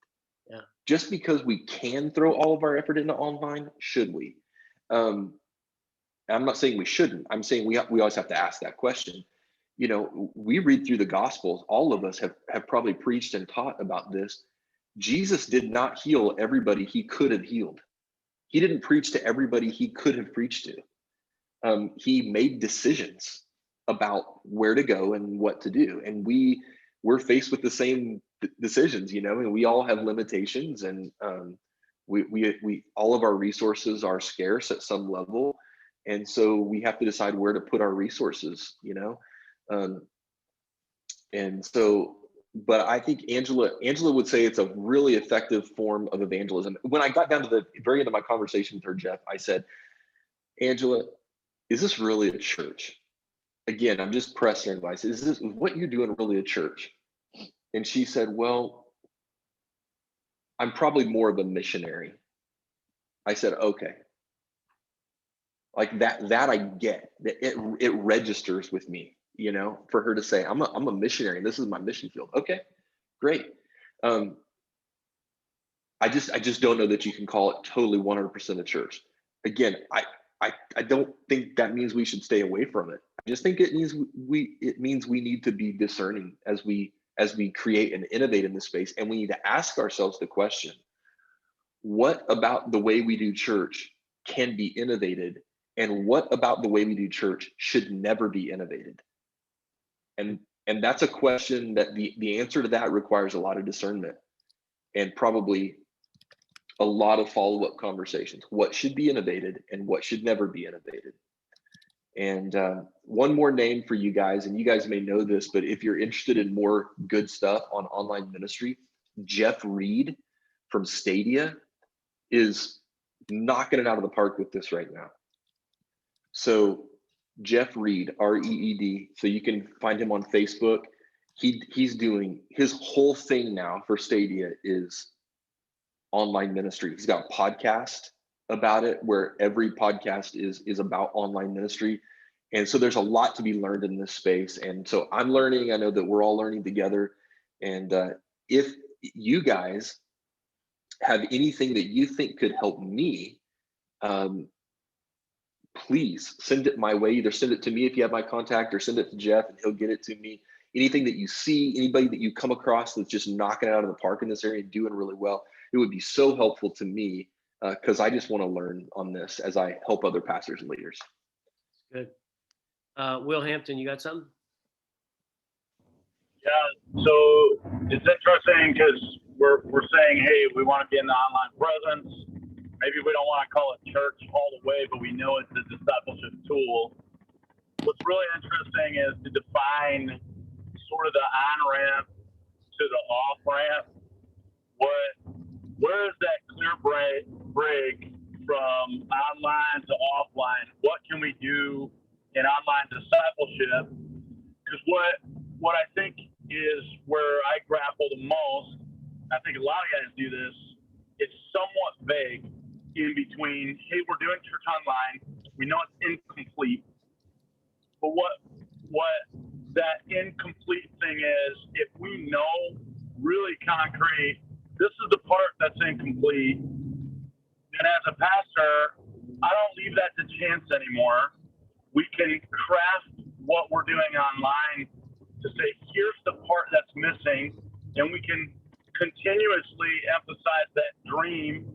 Yeah. Just because we can throw all of our effort into online, should we? I'm not saying we shouldn't. I'm saying we always have to ask that question. We read through the Gospels. All of us have probably preached and taught about this. Jesus did not heal everybody he could have healed. He didn't preach to everybody he could have preached to. He made decisions about where to go and what to do. And we're faced with the same decisions, and we all have limitations, and we all of our resources are scarce at some level. And so we have to decide where to put our resources, and so, but I think Angela would say it's a really effective form of evangelism. When I got down to the very end of my conversation with her, Jeff, I said, Angela, is this really a church? Again, I'm just pressing advice. Is what you're doing really a church? And she said, well, I'm probably more of a missionary. I said, okay. Like that I get. It registers with me, for her to say, I'm a missionary. This is my mission field. Okay, great. I just don't know that you can call it totally 100% a church. Again, I don't think that means we should stay away from it. I just think it means we need to be discerning as we create and innovate in this space. And we need to ask ourselves the question, what about the way we do church can be innovated? And what about the way we do church should never be innovated? And that's a question that the answer to that requires a lot of discernment and probably a lot of follow-up conversations. What should be innovated and what should never be innovated? And one more name for you guys, and you guys may know this, but if you're interested in more good stuff on online ministry, Jeff Reed from Stadia is knocking it out of the park with this right now. So Jeff Reed, R-E-E-D. So you can find him on Facebook. He's doing his whole thing now for Stadia is online ministry. He's got a podcast about it where every podcast is about online ministry. And so there's a lot to be learned in this space. And so I'm learning. I know that we're all learning together. And if you guys have anything that you think could help me, please send it my way. Either send it to me if you have my contact, or send it to Jeff and he'll get it to me. Anything that you see, anybody that you come across that's just knocking it out of the park in this area and doing really well, it would be so helpful to me because I just want to learn on this as I help other pastors and leaders. Good. Will Hampton, you got something? Yeah, so it's interesting because we're saying, hey, we want to be in the online presence. Maybe we don't want to call it church all the way, but we know it's a discipleship tool. What's really interesting is to define sort of the on-ramp to the off-ramp. Where is that clear break from online to offline? What can we do in online discipleship? Because what I think is where I grapple the most, I think a lot of guys do this, it's somewhat vague in between, hey, we're doing church online, we know it's incomplete, but what that incomplete thing is, if we know really concrete, this is the part that's incomplete, and as a pastor, I don't leave that to chance anymore. We can craft what we're doing online to say, here's the part that's missing, and we can continuously emphasize that dream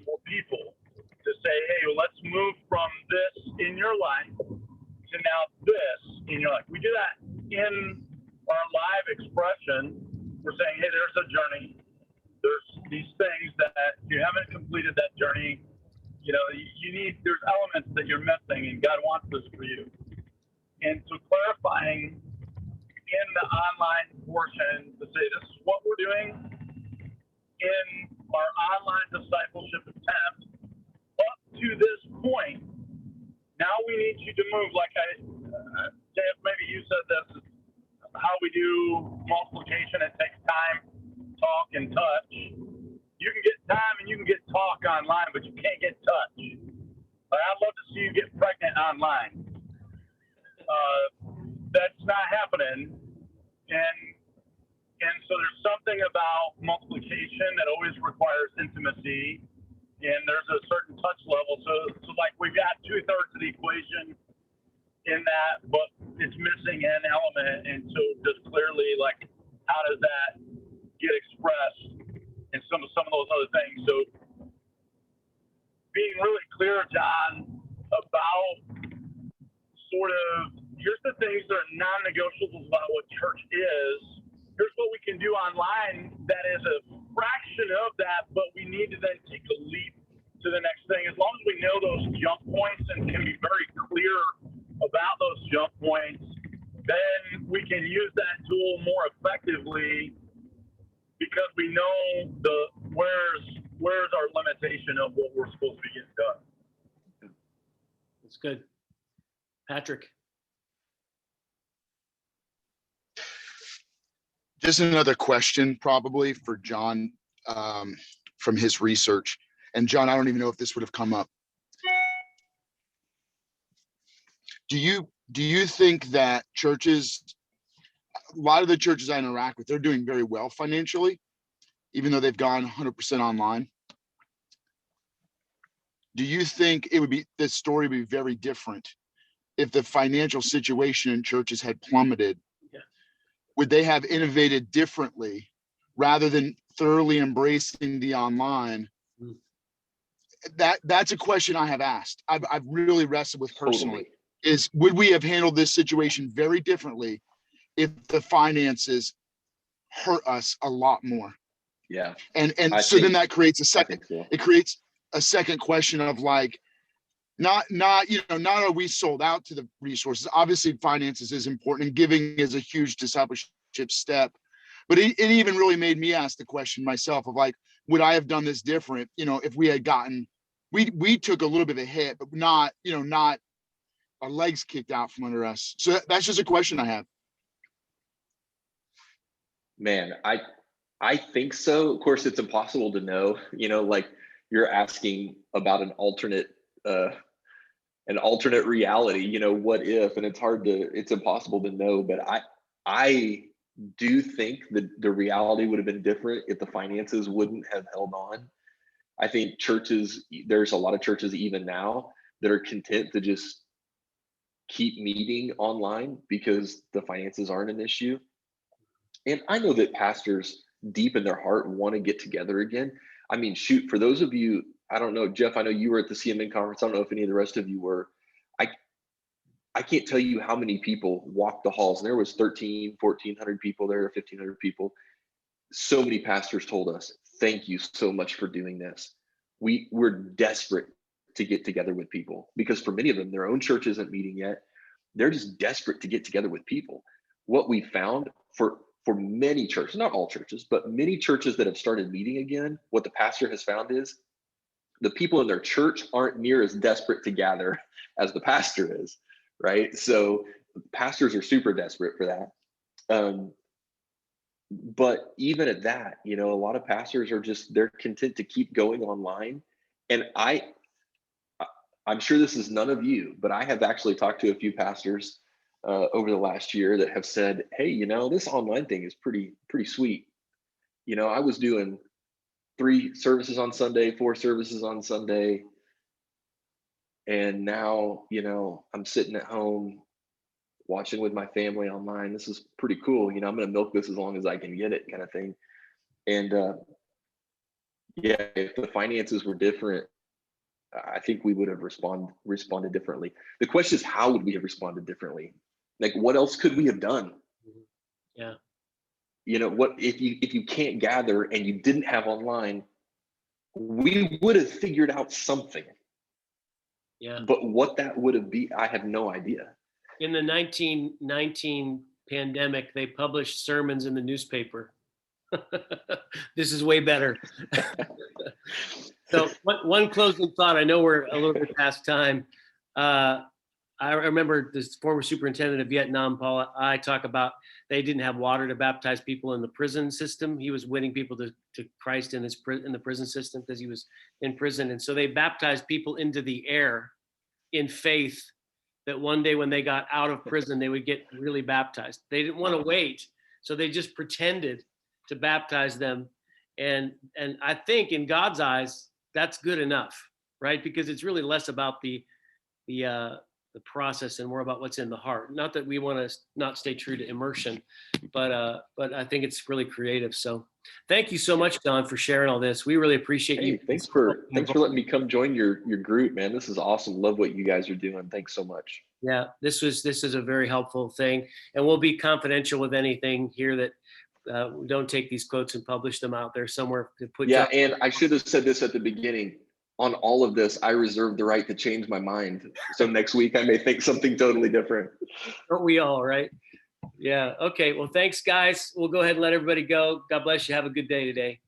for people to say, hey, well, let's move from this in your life to now this in your life. We do that in our live expression. We're saying, hey, there's a journey. There's these things that if you haven't completed that journey, you know, there's elements that you're missing, and God wants this for you. And so clarifying in the online portion to say, this is what we're doing in our online discipleship attempt up to this point. Now we need you to move, like Jeff, maybe you said this, how we do multiplication. It takes time, talk, and touch. You can get time and you can get talk online, but you can't get touch. I'd love to see you get pregnant online. That's not happening. And so there's something about multiplication that always requires intimacy, and there's a certain touch level. So like we've got 2/3 of the equation in that, but it's missing an element. And so just clearly, like, how does that get expressed in some of those other things? So being really clear, John, about sort of, here's the things that are non-negotiables about what church is. Here's what we can do online that is a fraction of that, but we need to then take a leap to the next thing. As long as we know those jump points and can be very clear about those jump points, then we can use that tool more effectively because we know where's our limitation of what we're supposed to be getting done. That's good. Patrick. Just another question probably for John from his research. And John, I don't even know if this would have come up. Do you think that churches, a lot of the churches I interact with, they're doing very well financially, even though they've gone 100% online? Do you think this story would be very different if the financial situation in churches had plummeted? Would they have innovated differently rather than thoroughly embracing the online? That's a question I have asked. I've really wrestled with personally. Is would we have handled this situation very differently if the finances hurt us a lot more? Yeah. And so then that creates a second. So. It creates a second question of like, not not are we sold out to the resources. Obviously finances is important and giving is a huge discipleship step, but it even really made me ask the question myself of like, would I have done this different, if we had gotten, we took a little bit of a hit, but not our legs kicked out from under us. So that's just a question I have. Man, I think so. Of course, it's impossible to know, like you're asking about an alternate reality, what if, and it's impossible to know, but I do think that the reality would have been different if the finances wouldn't have held on. I think there's a lot of churches even now that are content to just keep meeting online because the finances aren't an issue. And I know that pastors deep in their heart want to get together again. I mean, shoot, for those of you, I don't know, Jeff, I know you were at the CMN conference. I don't know if any of the rest of you were. I can't tell you how many people walked the halls. And there was 1,400 people there, 1,500 people. So many pastors told us, thank you so much for doing this. We're desperate to get together with people because for many of them, their own church isn't meeting yet. They're just desperate to get together with people. What we found for many churches, not all churches, but many churches that have started meeting again, what the pastor has found is the people in their church aren't near as desperate to gather as the pastor is, right? So pastors are super desperate for that. But even at that, a lot of pastors are they're content to keep going online. And I'm sure this is none of you, but I have actually talked to a few pastors over the last year that have said, hey, this online thing is pretty sweet. I was doing 3 services on Sunday, 4 services on Sunday. And now, I'm sitting at home watching with my family online. This is pretty cool. I'm going to milk this as long as I can get it kind of thing. And yeah, if the finances were different, I think we would have responded differently. The question is, how would we have responded differently? Like, what else could we have done? Yeah. What if you can't gather and you didn't have online, we would have figured out something. Yeah. But what that would have been, I have no idea. In the 1919 pandemic, they published sermons in the newspaper. This is way better. So one closing thought. I know we're a little bit past time. I remember this former superintendent of Vietnam, Paul, I talk about they didn't have water to baptize people in the prison system. He was winning people to Christ in the prison system because he was in prison. And so they baptized people into the air in faith that one day when they got out of prison, they would get really baptized. They didn't want to wait. So they just pretended to baptize them. And I think in God's eyes, that's good enough, right? Because it's really less about the process and more about what's in the heart. Not that we want to not stay true to immersion, but I think it's really creative. So thank you so much, John, for sharing all this. We really appreciate you. Thanks for letting me come join your group, man. This is awesome. Love what you guys are doing. Thanks so much. Yeah, this is a very helpful thing, and we'll be confidential with anything here that we don't take these quotes and publish them out there somewhere to put. Yeah, and I should have said this at the beginning. On all of this, I reserve the right to change my mind. So next week I may think something totally different. Aren't we all, right? Yeah. Okay. Well, thanks, guys. We'll go ahead and let everybody go. God bless you. Have a good day today.